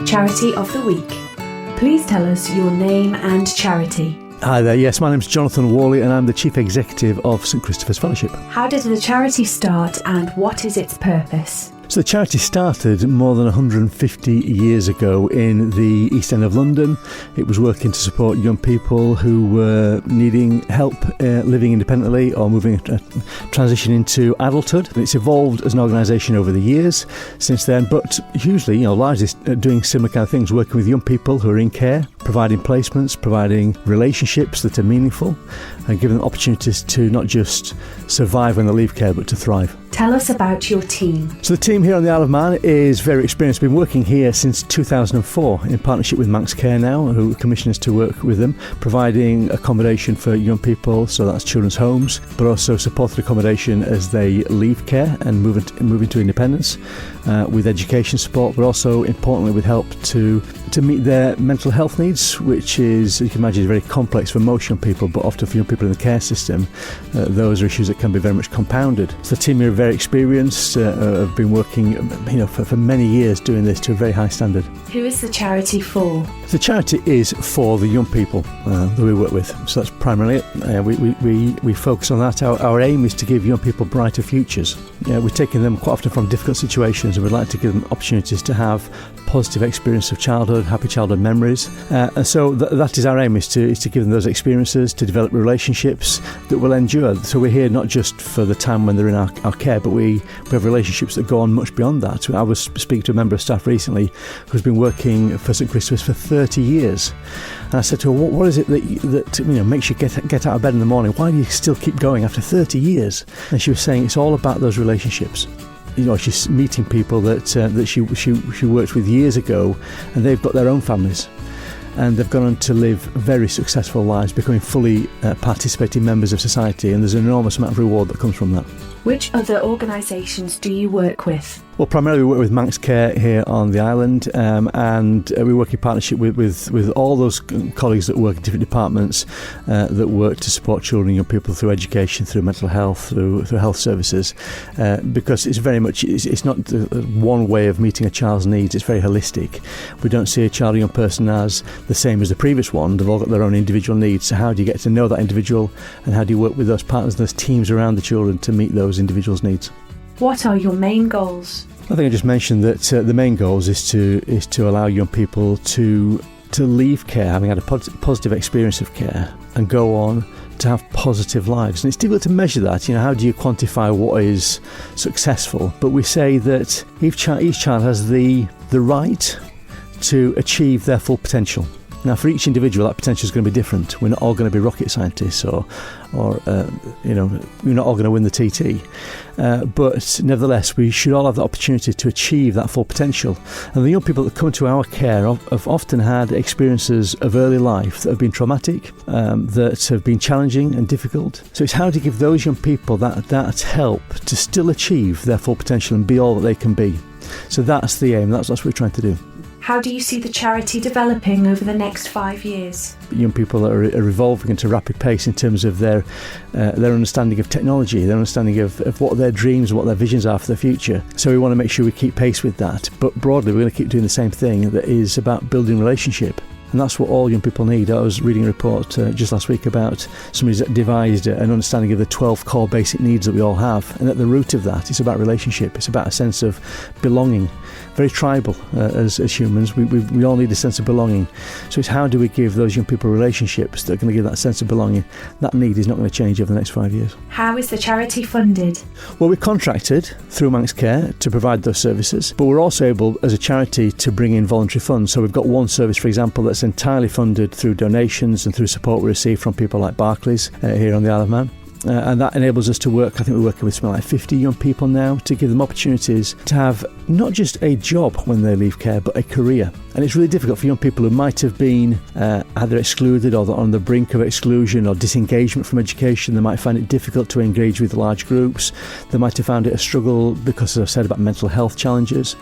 Charity of the Week. Please tell us your name and charity. Hi there, yes, my name's Jonathan Worley and I'm the Chief Executive of St Christopher's Fellowship. How did the charity start and what is its purpose? So the charity started more than 150 years ago in the East End of London. It was working to support young people who were needing help living independently or transitioning into adulthood. It's evolved as an organisation over the years since then, but hugely, largely doing similar kind of things, working with young people who are in care, providing placements, providing relationships that are meaningful and giving them opportunities to not just survive when they leave care, but to thrive. Tell us about your team. So the team here on the Isle of Man is very experienced. We've been working here since 2004 in partnership with Manx Care now, who commission us to work with them, providing accommodation for young people, so that's children's homes, but also supported accommodation as they leave care and move into independence, with education support, but also importantly with help to meet their mental health needs, which is, you can imagine, is very complex for most young people, but often for young people in the care system, those are issues that can be very much compounded. So the team here are very experienced, have been working for many years doing this to a very high standard. Who is the charity for? The charity is for the young people that we work with, so that's primarily it. We focus on that. Our aim is to give young people brighter futures. We're taking them quite often from difficult situations and we'd like to give them opportunities to have positive experience of childhood, happy childhood memories, and so that is our aim, is to give them those experiences, to develop relationships that will endure. So we're here not just for the time when they're in our care, but we have relationships that go on much beyond that. I was speaking to a member of staff recently who's been working for St Christopher's for 30 years, and I said to her, what is it that makes you get out of bed in the morning? Why do you still keep going after 30 years? And she was saying it's all about those relationships. She's meeting people that she worked with years ago, and they've got their own families, and they've gone on to live very successful lives, becoming fully participating members of society, and there's an enormous amount of reward that comes from that. Which other organisations do you work with? Well, primarily we work with Manx Care here on the island, and we work in partnership with all those colleagues that work in different departments that work to support children and young people through education, through mental health, through health services, because it's very much, it's not one way of meeting a child's needs, it's very holistic. We don't see a child or young person as the same as the previous one. They've all got their own individual needs, so how do you get to know that individual, and how do you work with those partners, those teams around the children to meet those individuals' needs? What are your main goals? I think I just mentioned that the main goals is to allow young people to leave care having had a positive experience of care and go on to have positive lives. And it's difficult to measure that. How do you quantify what is successful? But we say that each child has the right to achieve their full potential. Now, for each individual, that potential is going to be different. We're not all going to be rocket scientists, or we're not all going to win the TT. But nevertheless, we should all have the opportunity to achieve that full potential. And the young people that come to our care have often had experiences of early life that have been traumatic, that have been challenging and difficult. So it's how to give those young people that help to still achieve their full potential and be all that they can be. So that's the aim. That's what we're trying to do. How do you see the charity developing over the next 5 years? Young people are evolving at a rapid pace in terms of their understanding of technology, their understanding of what their dreams and what their visions are for the future. So we want to make sure we keep pace with that. But broadly, we're going to keep doing the same thing, that is about building relationship. And that's what all young people need. I was reading a report just last week about somebody's devised an understanding of the 12 core basic needs that we all have. And at the root of that, it's about relationship. It's about a sense of belonging. Very tribal as humans. We all need a sense of belonging. So it's how do we give those young people relationships that are going to give that sense of belonging. That need is not going to change over the next 5 years. How is the charity funded? Well, we're contracted through Manx Care to provide those services, but we're also able as a charity to bring in voluntary funds. So we've got one service, for example, that's entirely funded through donations and through support we receive from people like Barclays here on the Isle of Man. And that enables us to work, I think we're working with something like 50 young people now, to give them opportunities to have not just a job when they leave care, but a career. And it's really difficult for young people who might have been either excluded or on the brink of exclusion or disengagement from education. They might find it difficult to engage with large groups. They might have found it a struggle because, as I've said, about mental health challenges,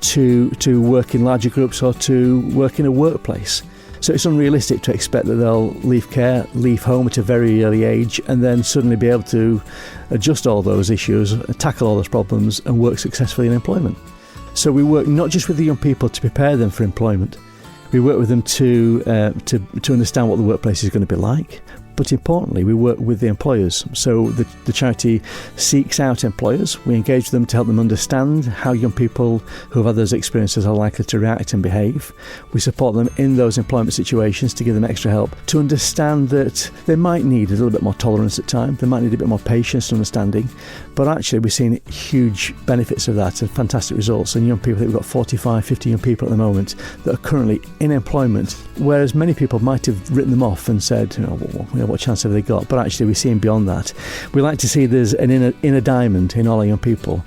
to work in larger groups or to work in a workplace. So it's unrealistic to expect that they'll leave care, leave home at a very early age, and then suddenly be able to adjust all those issues, tackle all those problems and work successfully in employment. So we work not just with the young people to prepare them for employment, we work with them to understand what the workplace is going to be like. But importantly, we work with the employers. So the charity seeks out employers. We engage them to help them understand how young people who have had those experiences are likely to react and behave. We support them in those employment situations to give them extra help, to understand that they might need a little bit more tolerance at times, they might need a bit more patience and understanding. But actually, we're seeing huge benefits of that and fantastic results. And young people, I think we've got 45, 50 young people at the moment that are currently in employment, whereas many people might have written them off and said, what chance have they got? But actually, we're seeing beyond that. We like to see there's an inner diamond in all our young people,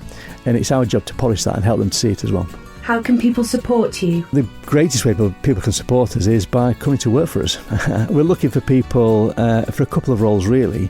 and it's our job to polish that and help them to see it as well. How can people support you? The greatest way people can support us is by coming to work for us. We're looking for people for a couple of roles, really.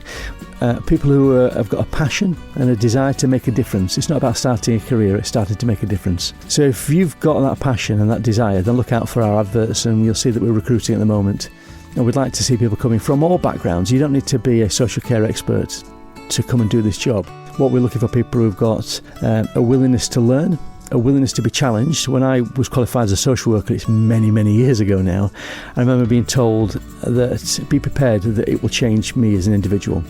People who have got a passion and a desire to make a difference. It's not about starting a career, it's starting to make a difference. So if you've got that passion and that desire, then look out for our adverts, and you'll see that we're recruiting at the moment. And we'd like to see people coming from all backgrounds. You don't need to be a social care expert to come and do this job. What we're looking for people who've got a willingness to learn, a willingness to be challenged. When I was qualified as a social worker, it's many, many years ago now, I remember being told that be prepared that it will change me as an individual.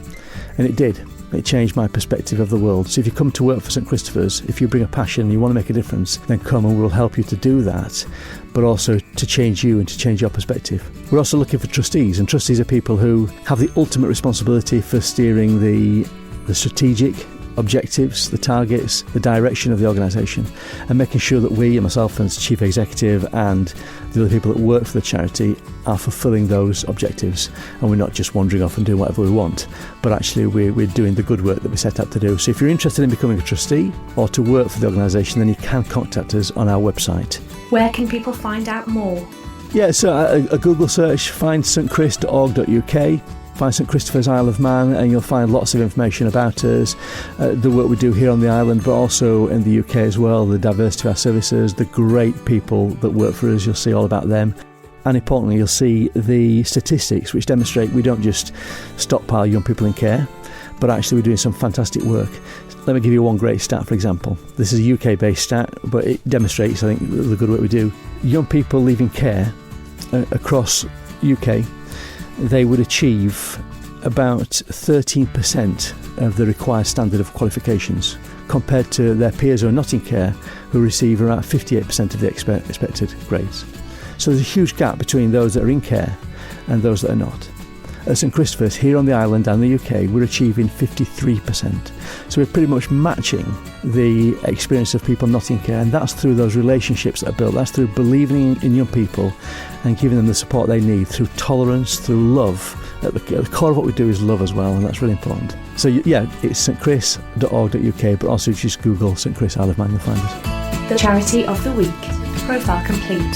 And it did. It changed my perspective of the world. So if you come to work for St Christopher's, if you bring a passion and you want to make a difference, then come and we'll help you to do that, but also to change you and to change your perspective. We're also looking for trustees, and trustees are people who have the ultimate responsibility for steering the strategic objectives, the targets, the direction of the organisation, and making sure that we, and myself as Chief Executive and the other people that work for the charity, are fulfilling those objectives, and we're not just wandering off and doing whatever we want, but actually we're doing the good work that we set out to do. So if you're interested in becoming a trustee or to work for the organisation, then you can contact us on our website. Where can people find out more? Yeah, so a Google search, find stchris.org.uk, find St Christopher's Isle of Man, and you'll find lots of information about us, the work we do here on the island, but also in the UK as well, the diversity of our services, the great people that work for us. You'll see all about them. And importantly, you'll see the statistics which demonstrate we don't just stockpile young people in care, but actually we're doing some fantastic work. Let me give you one great stat, for example. This is a UK-based stat, but it demonstrates, I think, the good work we do. Young people leaving care across UK, they would achieve about 13% of the required standard of qualifications, compared to their peers who are not in care, who receive around 58% of the expected grades. So there's a huge gap between those that are in care and those that are not. At St Christopher's, here on the island and the UK, we're achieving 53%. So we're pretty much matching the experience of people not in care, and that's through those relationships that are built. That's through believing in young people and giving them the support they need, through tolerance, through love. At the core of what we do is love as well, and that's really important. So yeah, it's stchris.org.uk, but also just Google St Chris Isle of Man, you'll find us. The Charity of the Week. Profile complete.